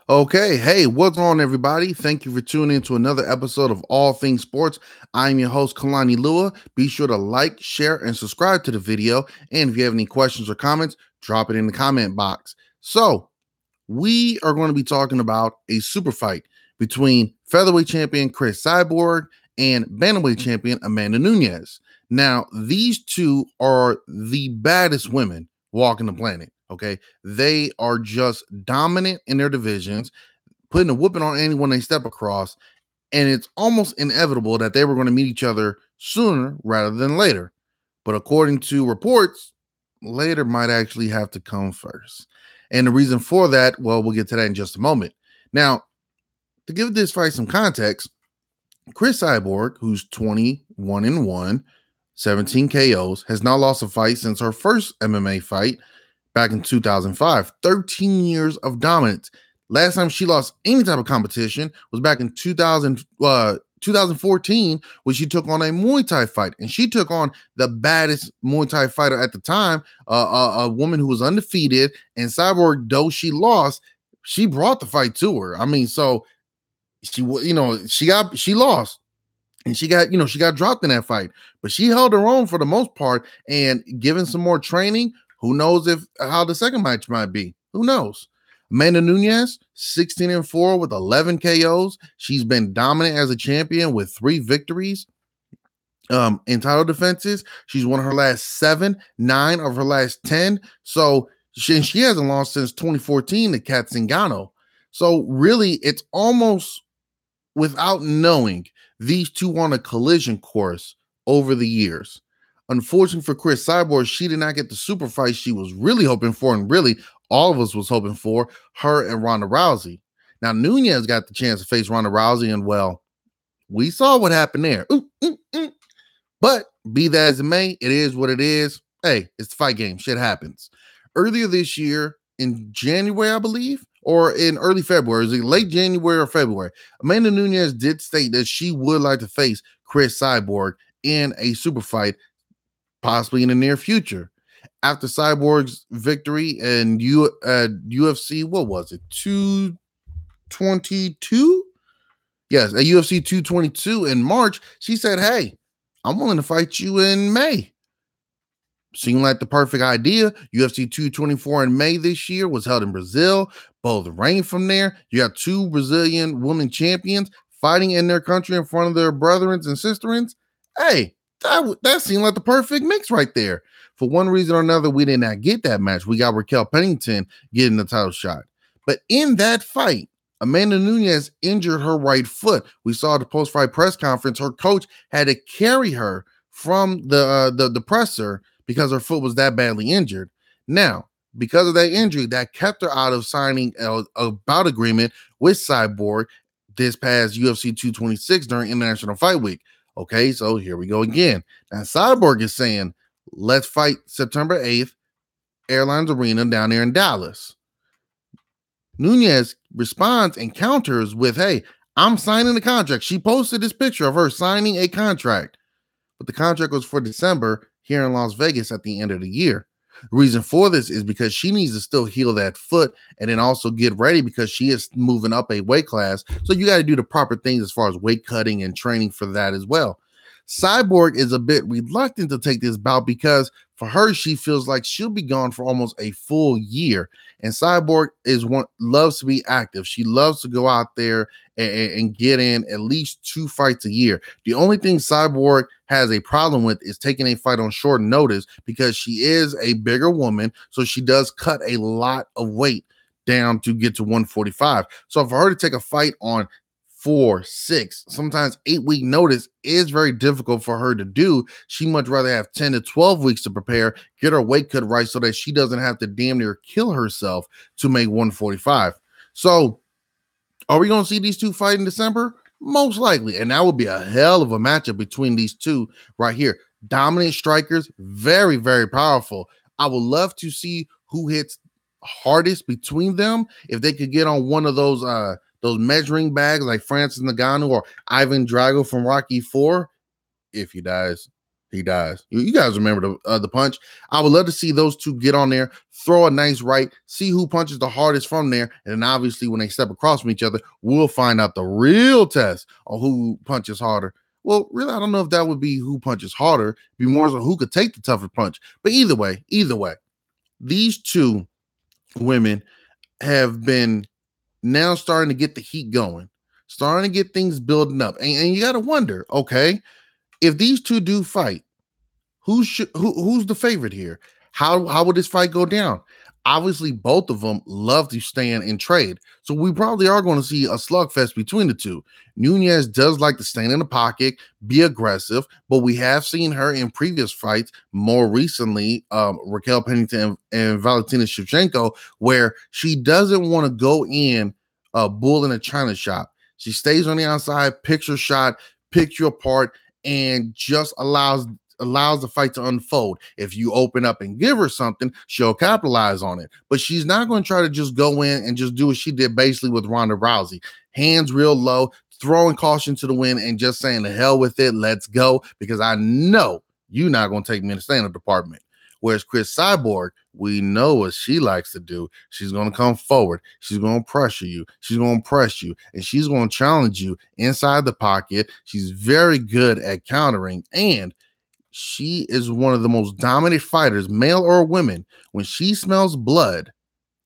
Okay, hey, what's on, everybody? Thank you for tuning in to another episode of All Things Sports. I'm your host, Kalani Lua. Be sure to like, share, and subscribe to the video. And if you have any questions or comments, drop it in the comment box. So, we are going to be talking about a super fight between featherweight champion Cris Cyborg and bantamweight champion Amanda Nunes. Now, these two are the baddest women walking the planet. Okay, they are just dominant in their divisions, putting a whooping on anyone they step across, and it's almost inevitable that they were going to meet each other sooner rather than later. But according to reports, later might actually have to come first. And the reason for that, well, we'll get to that in just a moment. Now, to give this fight some context, Cris Cyborg, who's 21-1, 17 KOs, has not lost a fight since her first MMA fight back in 2005. 13 years of dominance. Last time she lost any type of competition was back in 2014 when she took on a Muay Thai fight, and she took on the baddest Muay Thai fighter at the time, a woman who was undefeated. And Cyborg, though she lost, she brought the fight to her. I mean, so she lost, and she got dropped in that fight, but she held her own for the most part. And given some more training, who knows how the second match might be? Who knows? Amanda Nunes, 16-4 with 11 KOs. She's been dominant as a champion with 3 victories in title defenses. She's won her last 7, 9 of her last 10. So she hasn't lost since 2014 to Kat Zingano. So really, it's almost without knowing, these two on a collision course over the years. Unfortunately for Cris Cyborg, she did not get the super fight she was really hoping for, and really all of us was hoping for, her and Ronda Rousey. Now, Nunes got the chance to face Ronda Rousey, and well, we saw what happened there. But be that as it may, it is what it is. Hey, it's the fight game. Shit happens. Earlier this year, in January, I believe, or in early February, is it late January or February, Amanda Nunes did state that she would like to face Cris Cyborg in a super fight, possibly in the near future. After Cyborg's victory in UFC, what was it, 222? Yes, at UFC 222 in March, she said, hey, I'm willing to fight you in May. Seemed like the perfect idea. UFC 224 in May this year was held in Brazil. Both reigned from there. You got 2 Brazilian women champions fighting in their country in front of their brethrens and sisterins. Hey, that seemed like the perfect mix right there. For one reason or another, we did not get that match. We got Raquel Pennington getting the title shot. But in that fight, Amanda Nunes injured her right foot. We saw the post-fight press conference. Her coach had to carry her from the presser because her foot was that badly injured. Now, because of that injury, that kept her out of signing a bout agreement with Cyborg this past UFC 226 during International Fight Week. Okay, so here we go again. Now, Cyborg is saying, let's fight September 8th, Airlines Arena down there in Dallas. Nunes responds and counters with, hey, I'm signing the contract. She posted this picture of her signing a contract, but the contract was for December here in Las Vegas at the end of the year. The reason for this is because she needs to still heal that foot and then also get ready because she is moving up a weight class. So you got to do the proper things as far as weight cutting and training for that as well. Cyborg is a bit reluctant to take this bout because for her, she feels like she'll be gone for almost a full year. And Cyborg loves to be active. She loves to go out there and get in at least 2 fights a year. The only thing Cyborg has a problem with is taking a fight on short notice because she is a bigger woman. So she does cut a lot of weight down to get to 145. So for her to take a fight on 4, 6, sometimes 8-week notice is very difficult for her to do. She much rather have 10 to 12 weeks to prepare, get her weight cut right so that she doesn't have to damn near kill herself to make 145. So are we going to see these two fight in December? Most likely. And that would be a hell of a matchup between these two right here. Dominant strikers, very, very powerful. I would love to see who hits hardest between them. If they could get on one of those measuring bags like Francis Ngannou or Ivan Drago from Rocky IV. If he dies, he dies. You guys remember the punch. I would love to see those two get on there, throw a nice right, see who punches the hardest from there. And then obviously when they step across from each other, we'll find out the real test on who punches harder. Well, really, I don't know if that would be who punches harder. It'd be more so who could take the tougher punch. But either way, these two women have been now starting to get the heat going, starting to get things building up. And you got to wonder, okay, if these two do fight, who's the favorite here? How would this fight go down? Obviously, both of them love to stand and trade. So we probably are going to see a slugfest between the two. Nunes does like to stand in the pocket, be aggressive, but we have seen her in previous fights, more recently, Raquel Pennington and Valentina Shevchenko, where she doesn't want to go in bull in a china shop. She stays on the outside, picks her shot, picks you apart, and just allows the fight to unfold. If you open up and give her something, she'll capitalize on it. But she's not going to try to just go in and just do what she did basically with Ronda Rousey. Hands real low, throwing caution to the wind and just saying the hell with it, let's go, because I know you're not going to take me in the stand-up department. Whereas Cris Cyborg, we know what she likes to do. She's going to come forward. She's going to pressure you. She's going to press you. And she's going to challenge you inside the pocket. She's very good at countering. And she is one of the most dominant fighters, male or women. When she smells blood,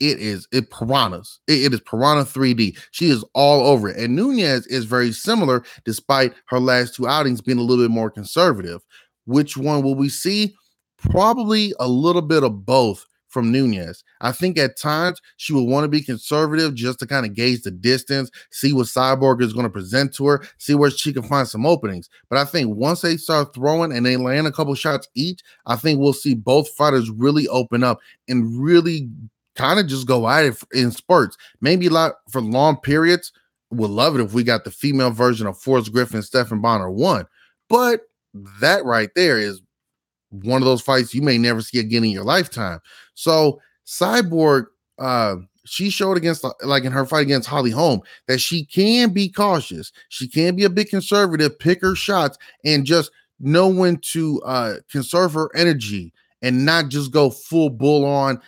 it is piranhas. It is piranha 3D. She is all over it. And Nunes is very similar, despite her last two outings being a little bit more conservative. Which one will we see? Probably a little bit of both from Nunes. I think at times she will want to be conservative just to kind of gauge the distance, see what Cyborg is going to present to her, see where she can find some openings. But I think once they start throwing and they land a couple shots each, I think we'll see both fighters really open up and really kind of just go at it in spurts. Maybe a lot for long periods. Would love it if we got the female version of Forrest Griffin, Stephan Bonner 1. But that right there is one of those fights you may never see again in your lifetime. So Cyborg, she showed against, like in her fight against Holly Holm, that she can be cautious. She can be a bit conservative, pick her shots, and just know when to conserve her energy and not just go full bull on,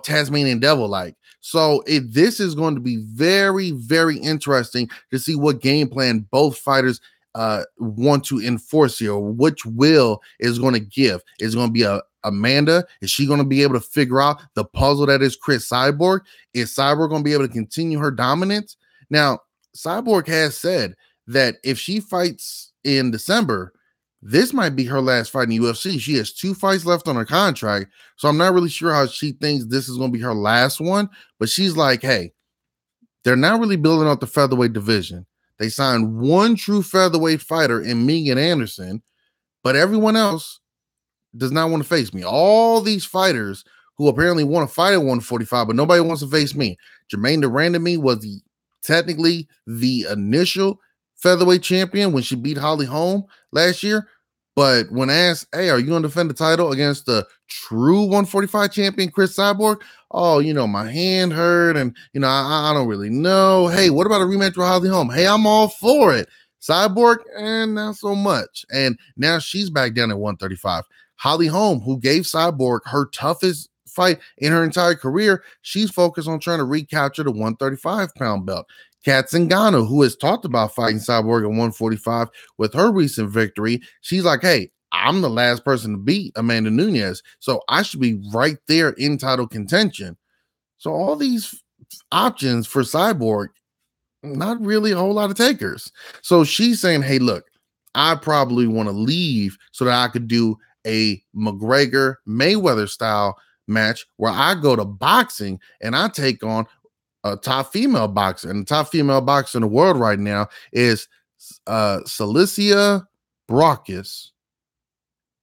Tasmanian devil like. So this is going to be very, very interesting to see what game plan both fighters want to enforce here, which will is going to give. Is going to be Amanda? Is she going to be able to figure out the puzzle that is Cris Cyborg? Is Cyborg going to be able to continue her dominance? Now, Cyborg has said that if she fights in December, this might be her last fight in the UFC. She has 2 fights left on her contract, so I'm not really sure how she thinks this is going to be her last one, but she's like, hey, they're not really building up the featherweight division. They signed one true featherweight fighter in Megan Anderson, but everyone else does not want to face me. All these fighters who apparently want to fight at 145, but nobody wants to face me. Jermaine Durandamy was technically the initial featherweight champion when she beat Holly Holm last year. But when asked, hey, are you going to defend the title against the true 145 champion, Cris Cyborg? Oh, my hand hurt and, I don't really know. Hey, what about a rematch with Holly Holm? Hey, I'm all for it. Cyborg, and not so much. And now she's back down at 135. Holly Holm, who gave Cyborg her toughest fight in her entire career, she's focused on trying to recapture the 135-pound belt. Kat Zingano, who has talked about fighting Cyborg at 145 with her recent victory, she's like, hey, I'm the last person to beat Amanda Nunes, so I should be right there in title contention. So all these options for Cyborg, not really a whole lot of takers. So she's saying, hey, look, I probably want to leave so that I could do a McGregor-Mayweather style match where I go to boxing and I take on a top female boxer. And the top female boxer in the world right now is Celicia Brokus.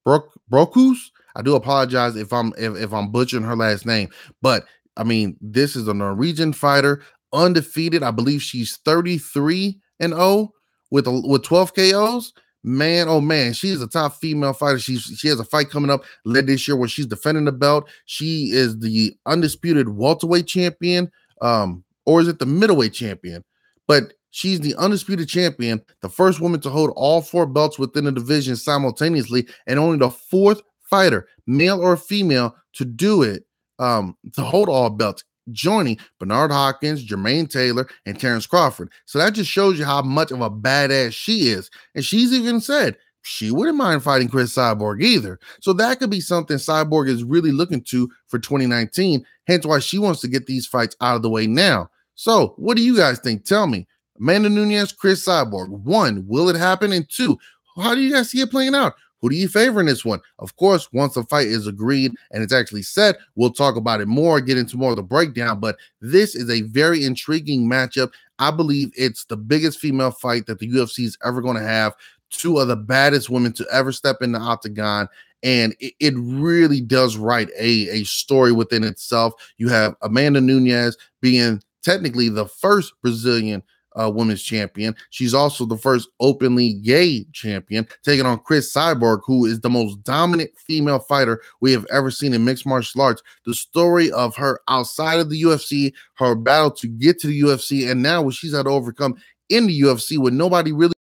I do apologize if I'm butchering her last name, but I mean, this is a Norwegian fighter, undefeated. I believe she's 33-0 with 12 KOs. Man, oh man, she is a top female fighter. She has a fight coming up later this year where she's defending the belt. She is the undisputed welterweight champion, or is it the middleweight champion? But she's the undisputed champion, the first woman to hold all 4 belts within the division simultaneously, and only the 4th fighter, male or female, to do it to hold all belts, joining Bernard Hopkins, Jermaine Taylor, and Terrence Crawford. So that just shows you how much of a badass she is. And she's even said she wouldn't mind fighting Cris Cyborg either. So that could be something Cyborg is really looking to for 2019, hence why she wants to get these fights out of the way now. So what do you guys think? Tell me. Amanda Nunes, Cris Cyborg. 1, will it happen? And 2, how do you guys see it playing out? Who do you favor in this one? Of course, once the fight is agreed and it's actually set, we'll talk about it more, get into more of the breakdown. But this is a very intriguing matchup. I believe it's the biggest female fight that the UFC is ever going to have. 2 of the baddest women to ever step in the octagon. And it really does write a story within itself. You have Amanda Nunes being technically the first Brazilian women's champion. She's also the first openly gay champion, taking on Cris Cyborg, who is the most dominant female fighter we have ever seen in mixed martial arts. The story of her outside of the UFC, her battle to get to the UFC, and now what she's had to overcome in the UFC with nobody really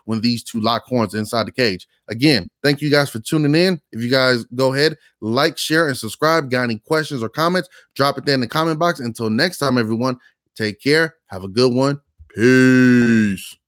when these 2 lock horns inside the cage. Again, thank you guys for tuning in. If you guys go ahead, like, share, and subscribe. Got any questions or comments, drop it there in the comment box. Until next time, everyone, take care. Have a good one. Peace.